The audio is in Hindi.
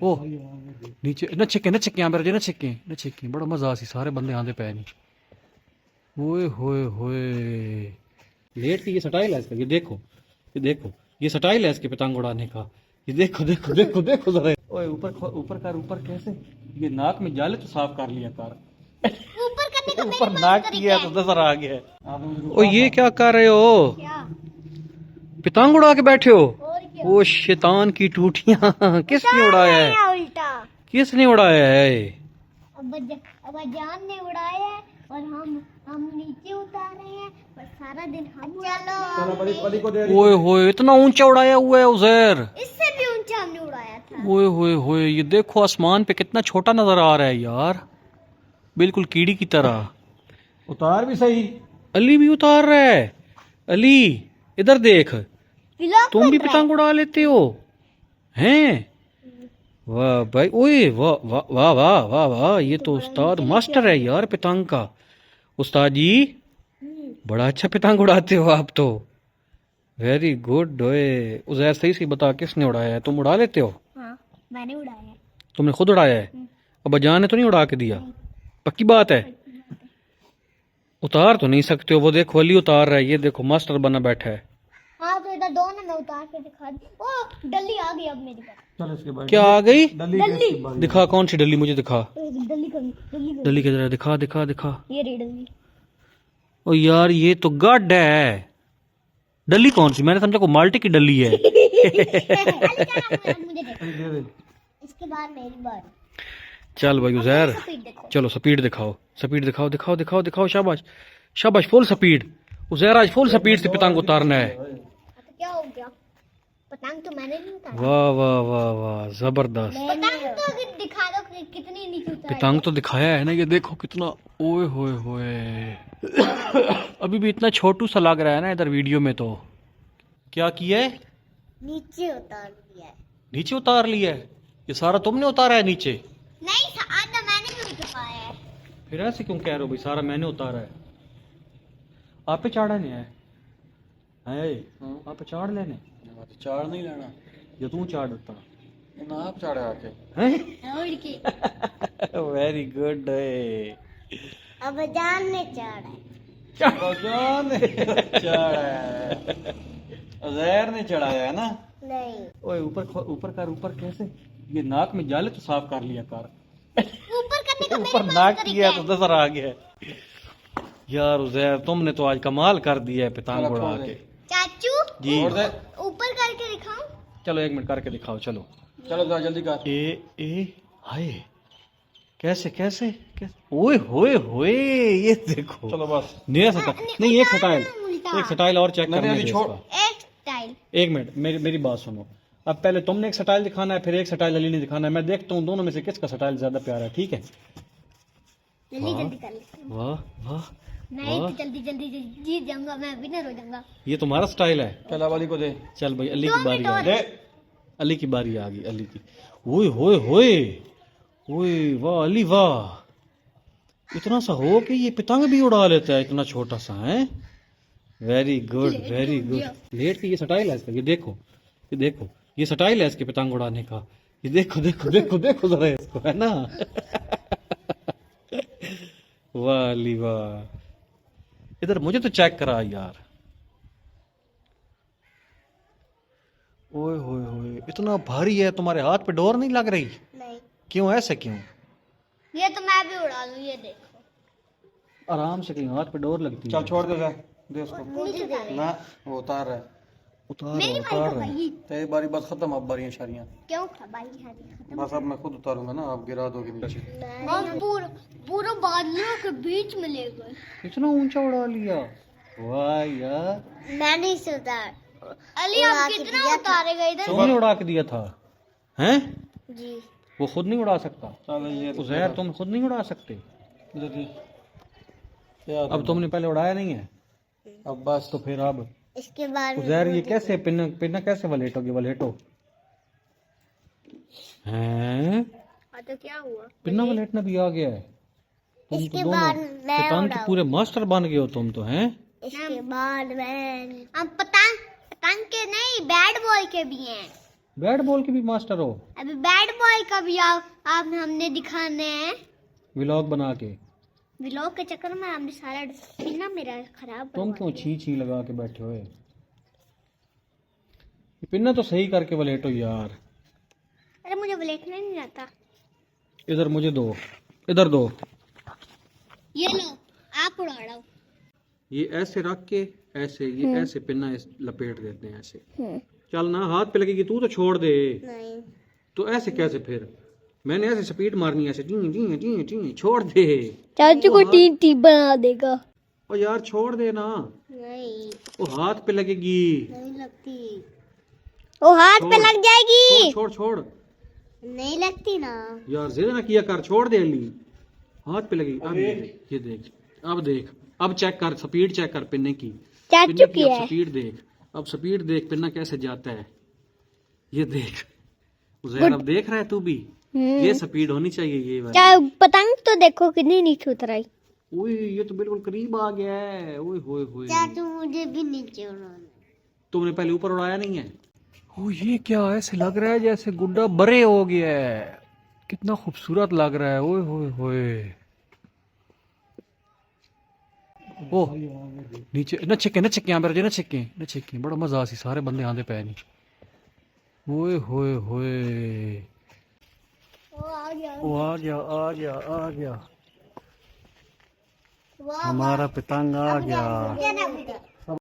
ओ नीचे न छिके यहाँ पर न छिके बड़ा मजा आसी सारे बंदे आंदे पे नहीं। ओए होए होए लेट की ये स्टाइल है इसका, ये देखो ये स्टाइल है इसके पतंग उड़ाने का। ये देखो जरा। ओए ऊपर कर ऊपर कैसे, ये नाक में जाले तो साफ कर लिया कर। ऊपर करने का ऊपर नाक किया तो नजर आ गया। ओ ये क्या कर रहे हो, पतंग उड़ा के बैठे हो? ओ शैतान की टूटियां किसने उड़ाया है? उल्टा किसने उड़ाया है? अब जान ने उड़ाया है और हम नीचे उतार रहे हैं और सारा दिन हम चलो। ओए होए इतना ऊंचा उड़ाया हुआ है उज़ैर। इससे भी ऊंचा हमने उड़ाया था। ओए होए होए ये देखो आसमान पे कितना छोटा नजर आ रहा है यार, बिल्कुल कीड़ी की तरह। उतार भी सही। अली भी उतार रहा है। अली इधर देख, व्लॉग तुम भी बन रहा पतंग उड़ा लेते हो हैं? वाह भाई, ओए वाह वाह वाह वाह वाह वाह, ये तो उस्ताद मास्टर है यार पतंग का। उस्ताद जी बड़ा अच्छा पतंग उड़ाते हो आप तो, वेरी गुड। ओए उज़ैर सही से बता किसने उड़ाया है? तुम उड़ा लेते हो? हाँ मैंने उड़ाया है। तुमने खुद उड़ाया है? अब जान ने तो नहीं उड़ा के दिया? पक्की बात है? उतार तो नहीं सकते हो, वो देखो अली उतार रहा है, ये देखो मास्टर बना बैठा है। हाँ तो इधर दो ना, मैं उतार के दिखा दी। ओ डली आ गई अब मेरी पास। चल इसके बाद क्या आ गई? डली दिखा कौन सी डली, मुझे दिखा। डली डली किधर है? दिखा। ये रही डली। ओ यार ये तो गड है। डली कौन सी? मैंने समझा को माल्टे की डली है। मुझे देखो। इसके बाद मेरी बारी। चल भाई उज़ैर स्पीड देखो। चलो स्पीड दिखाओ। शाबाश फुल स्पीड। उज़ैर आज फुल स्पीड से पतंग उतारना है। तो क्या हो गया? पतंग तो मैंने नहीं उतारा। वाह वाह वाह वाह जबरदस्त। पतंग तो अगर दिखा दो कि कितनी नीचे उतारी। पतंग तो दिखाया है ना, ये देखो कितना। ओए होए होए अभी भी इतना छोटू सा लग रहा है ना इधर वीडियो में। तो क्या किया है? नीचे उतार दिया है। नीचे उतार लिया है? ये सारा तुमने उतारा है नीचे? नहीं आधा मैंने भी उतारा है। फिर ऐसे क्यों कह रहे हो भाई, सारा मैंने उतारा है? आप पे चाड़ा नहीं है? आप पे चाड़ लेने? चाड़ नहीं लेना, या तू चाड़ देता ना आप चाड़े आके। उड़ के। Very good. अब जान ने चाड़ा है। जान ने चाड़ा है, उज़ैर ने चढ़ाया है ना। नहीं ओए ऊपर कैसे, ये नाक में जाले तो साफ कर लिया कर। ऊपर करने का ऊपर मेरे नाक पास किया तरीका तो नजर आ गया यार। उज़ैर तुमने तो आज कमाल कर दिया है पतंग उड़ा के। चाचू जी ऊपर करके दिखाऊं? चलो एक मिनट करके दिखाओ। चलो चलो जल्दी कर। ए हाय कैसे ओए होए होए ये देखो। चलो बस नया स्टाइल नहीं, एक स्टाइल और चेक करने दे छोड़। इसका। एक स्टाइल। एक मिनट मेरी बात सुनो। अब पहले तुमने एक स्टाइल दिखाना है, फिर एक स्टाइल अली ने दिखाना है। मैं देखता हूँ दोनों में से किसका स्टाइल ज्यादा प्यारा है, ठीक है? जल्दी कर ले। वाह वाह, नहीं तो जल्दी जीत जाऊंगा मैं, विनर हो जाऊंगा। ये तुम्हारा स्टाइल है। चल वाली को दे। चल भाई अली की बारी आ दे। गई। अली की बारी आ गई, अली की। ओए होए होए ओए वाह अली वाह, इतना सा हो कि ये पतंग भी उड़ा लेता है, इतना छोटा सा है। Very good very good. लेट की ये स्टाइल है इसका, ये देखो ये स्टाइल है इसके पतंग उड़ाने का। ये देखो जरा इसको, है ना। वाह अली वाह, इधर मुझे तो चेक करा यार। ओए होए होए इतना भारी है, तुम्हारे हाथ पे डोर नहीं लग रही? नहीं क्यों, ऐसे क्यों? ये तो मैं भी उड़ा लूं, ये देखो। आराम से, कहीं हाथ पे डोर लगती चल है। छोड़ दे उसको। मुझे ना वो उतार रहा है। उतार मेरी उतार बारी रहे हैं। भाई। तेरी बारी बस खत्म, अब बारियां शारियां। क्यों भाई खत्म? बस अब मैं खुद उतारूंगा ना, आप गिरा दोगे नीचे। हम पूरा बादलों के बीच में ले गए। इतना ऊंचा उड़ा लिया, वाह यार। मैंने इसे उतार। अली आप कितना उतारेगा इधर? तुमने उड़ा के दिया था हैं? जी वो खुद नहीं उड़ा सकता? चल ये उज़ैर तुम खुद नहीं उड़ा सकते? क्या अब तुमने पहले उड़ाया नहीं है, अब बस तो फिर अब इसके बाद उज़ैर ये कैसे पिन्ना कैसे वलेटो हैं? तो क्या हुआ? पिन्ना वलेटना भी आ गया है। तुम तो इसके दोनों बाद मैं पतंग के पूरे मास्टर बन गए हो तुम तो, हैं? इसके बाद मैं हम पतंग के नहीं बैट बॉय के भी हैं। बैट बॉल के भी मास्टर हो? अभी बैट बॉय का भी आप हमने दिखाने हैं। व्लॉग बना के व्लॉग के चक्कर में हमने सारा पिन्ना मेरा खराब तुम करवा क्यों दिया। छी छी लगा के बैठे हो? ये पिन्ना तो सही करके वलेटो यार। अरे मुझे ब्लैकने नहीं आता। इधर मुझे दो, इधर दो। ये लो आप उड़ा लो। ये ऐसे रख के ऐसे, ये ऐसे पिन्ना लपेट देते हैं ऐसे। चल ना, हाथ पे लगेगी, तू तो छोड़ दे। नहीं तो ऐसे कैसे फिर? मैंने ऐसे स्पीड मारनी है ऐसे, टी टी टी टी, छोड़ दे। चाचू को टी टी बना देगा। ओ यार छोड़ दे ना, नहीं वो हाथ पे लगेगी। नहीं लगती, वो हाथ पे छोड़। लग जाएगी। छोड़ छोड़ नहीं लगती ना। यार, जिद ना किया कर, छोड़ दे अली, हाथ पे लगेगी। अब ये देख, ये देख, अब देख, अब चेक कर, स्पीड चेक कर पिन्ने की। चाचू पिन्ने की अब है। स्पीड देख, अब स्पीड देख, पिन्ना कैसे जाता है। ये देख उजैर, अब देख रहा है तू भी। ये स्पीड होनी चाहिए ये वाली। पतंग तो देखो कितनी नीचे उतराई। ओए ये तो बिल्कुल करीब आ गया है। ओए होए होए, चाचू मुझे भी नीचे उड़ाना। तुमने पहले ऊपर उड़ाया नहीं है? ओ ये क्या, ऐसे लग रहा है जैसे गुड्डा बड़े हो गया है। कितना खूबसूरत लग रहा है। ओए होए होए, ओ नीचे न छिके, न छिके, यहाँ पे न छिके, न छिके, बड़ा मजा आ सी, सारे बंदे आंदे पै नहीं। ओए होए होए, वो आ गया। ओ आ गया, आ गया, आ गया, वाह, हमारा पतंग आ गया। वाह।